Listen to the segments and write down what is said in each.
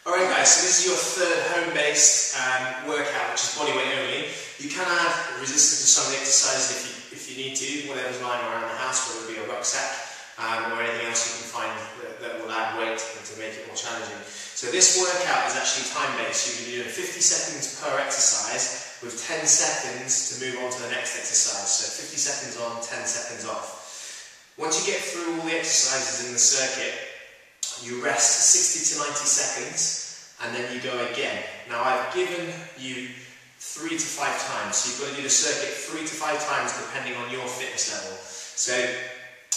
Alright guys, so this is your third home-based workout, which is bodyweight only. You can add resistance to some of the exercises if you need to, whatever's lying around the house, whether it be a rucksack or anything else you can find that will add weight to make it more challenging. So this workout is actually time-based. You're going to be doing 50 seconds per exercise with 10 seconds to move on to the next exercise. So 50 seconds on, 10 seconds off. Once you get through all the exercises in the circuit, you rest 60 to 90 seconds and then you go again. Now I've given you 3 to 5 times, so you've got to do the circuit 3 to 5 times depending on your fitness level. So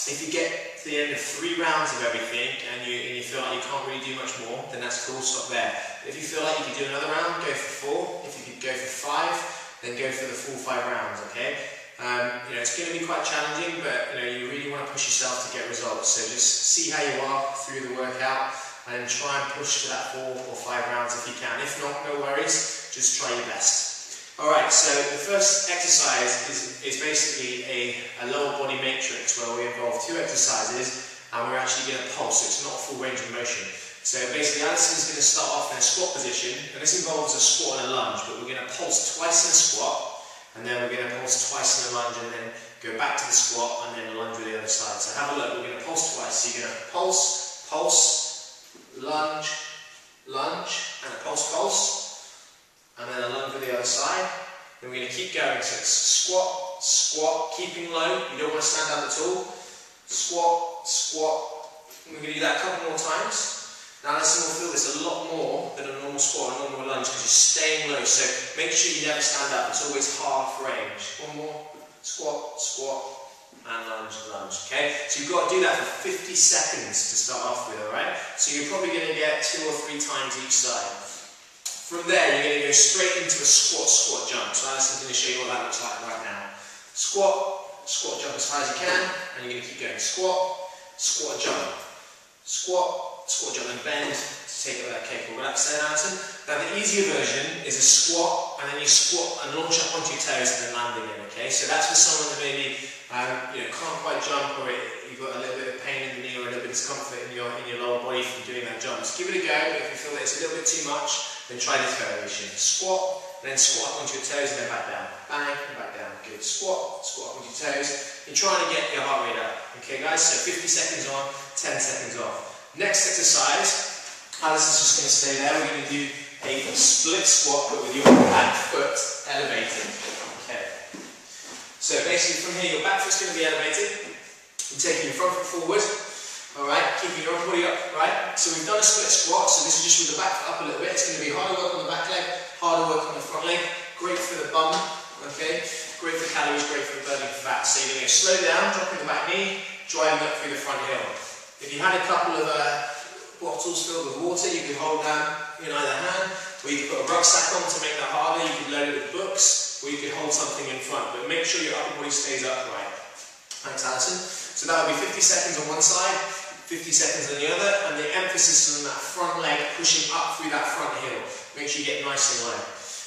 if you get to the end of 3 rounds of everything and you feel like you can't really do much more, then that's cool, stop there. If you feel like you can do another round, go for 4. If you could go for 5, then go for the full 5 rounds, okay? It's going to be quite challenging, but you really want to push yourself to get results. So just see how you are through the workout and try and push to that 4 or 5 rounds if you can. If not, no worries, just try your best. Alright, so the first exercise is basically a lower body matrix where we involve 2 exercises and we're actually going to pulse, so it's not a full range of motion. So basically Alison's going to start off in a squat position, and this involves a squat and a lunge, but we're going to pulse twice in a squat, and then we're going to pulse twice in a lunge and then go back to the squat and then lunge with the other side. So have a look, we're going to pulse twice. So you're going to pulse, pulse, lunge, lunge, and a pulse, pulse, and then a lunge with the other side. Then we're going to keep going. So it's squat, squat, keeping low. You don't want to stand up at all. Squat, squat. And we're going to do that a couple more times. Now Alison will feel this a lot more than a normal squat or a normal lunge because you're staying low, so make sure you never stand up, it's always half range. One more, squat, squat, and lunge, lunge, okay? So you've got to do that for 50 seconds to start off with, alright? So you're probably going to get 2 or 3 times each side. From there, you're going to go straight into a squat, squat jump. So Alison's going to show you what that looks like right now. Squat, squat jump as high as you can, and you're going to keep going. Squat, squat jump, squat, squat jump and bend to take it with that capable. Relax there, Alison. Now the easier version is a squat, and then you squat and launch up onto your toes and then land again, okay? So that's for someone that maybe can't quite jump, or you've got a little bit of pain in the knee or a little bit of discomfort in your lower body from doing that jump. Just give it a go, but if you feel that it's a little bit too much, then try this variation. Squat, and then squat up onto your toes and then back down. Bang, and back down. Good. Squat, squat up onto your toes. You're trying to get your heart rate up. Okay guys, so 50 seconds on, 10 seconds off. Next exercise, Alison's just going to stay there. We're going to do a split squat, but with your back foot elevated. Okay. So basically from here, your back foot's going to be elevated. You're taking your front foot forward. Alright, keeping your upper body up, right? So we've done a split squat, so this is just with the back foot up a little bit. It's going to be harder work on the back leg, harder work on the front leg. Great for the bum, okay? Great for calories, great for burning fat. So you're going to slow down, dropping the back knee, driving up through the front heel. If you had a couple of bottles filled with water, you could hold down in either hand, or you could put a rucksack on to make that harder. You could load it with books, or you could hold something in front, but make sure your upper body stays upright. Thanks, Alison. So that would be 50 seconds on one side, 50 seconds on the other, and the emphasis is on that front leg pushing up through that front heel. Make sure you get nice and low.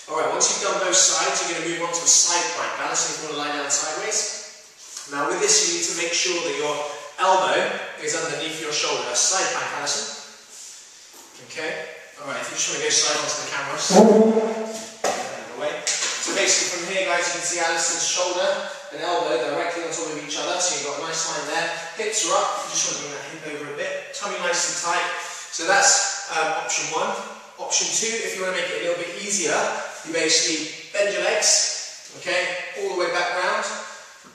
Alright, once you've done both sides, you're going to move on to a side plank. Alison, if you want to lie down sideways. Now with this, you need to make sure that your elbow is underneath your shoulder. That's side plank, Alison. Okay. Alright, if you just want to go slide onto the camera. Away. So basically from here, guys, you can see Alison's shoulder and elbow directly on top of each other. So you've got a nice line there. Hips are up. You just want to bring that hip over a bit. Tummy nice and tight. So that's option 1. Option 2, if you want to make it a little bit easier, you basically bend your legs, okay, all the way back round.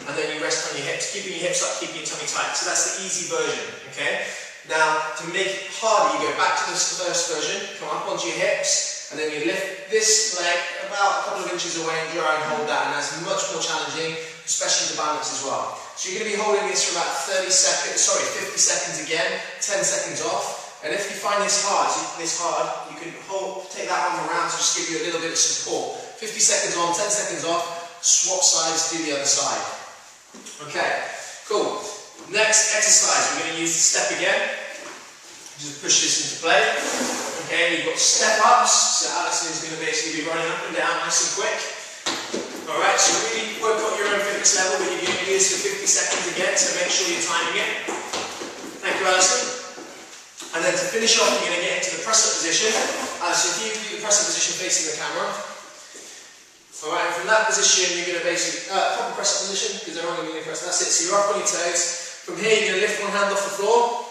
And then you rest on your hips, keeping your hips up, keeping your tummy tight. So that's the easy version, okay? Now, to make it harder, you go back to this first version, come up onto your hips, and then you lift this leg about a couple of inches away and try and hold that. And that's much more challenging, especially to balance as well. So you're going to be holding this for about 50 seconds again, 10 seconds off. And if you find this hard, you can take that arm around to just give you a little bit of support. 50 seconds on, 10 seconds off, swap sides, do the other side. Okay, cool. Next exercise, we're going to use the step again. Just push this into play. Okay, you've got step ups. So Alison is going to basically be running up and down nice and quick. Alright, so really work out your own fitness level, but you're going to do this for 50 seconds again, so make sure you're timing it. Thank you, Alison. And then to finish off, you're going to get into the press-up position. facing the camera. Alright, from that position you're going to basically, proper press up position, because they're only going to press, that's it, so you're up on your toes. From here you're going to lift one hand off the floor,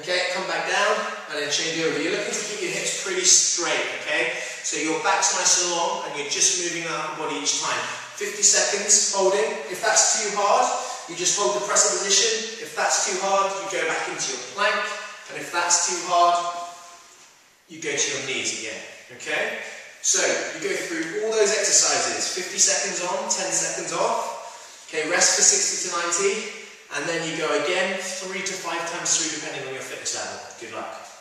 okay, come back down, and then change over. You're looking to keep your hips pretty straight, okay? So your back's nice and long, and you're just moving the upper body each time. 50 seconds holding. If that's too hard, you just hold the press up position. If that's too hard, you go back into your plank, and if that's too hard, you go to your knees again, okay? So, you go through all those exercises, 50 seconds on, 10 seconds off, okay, rest for 60 to 90, and then you go again 3 to 5 times through depending on your fitness level. Good luck.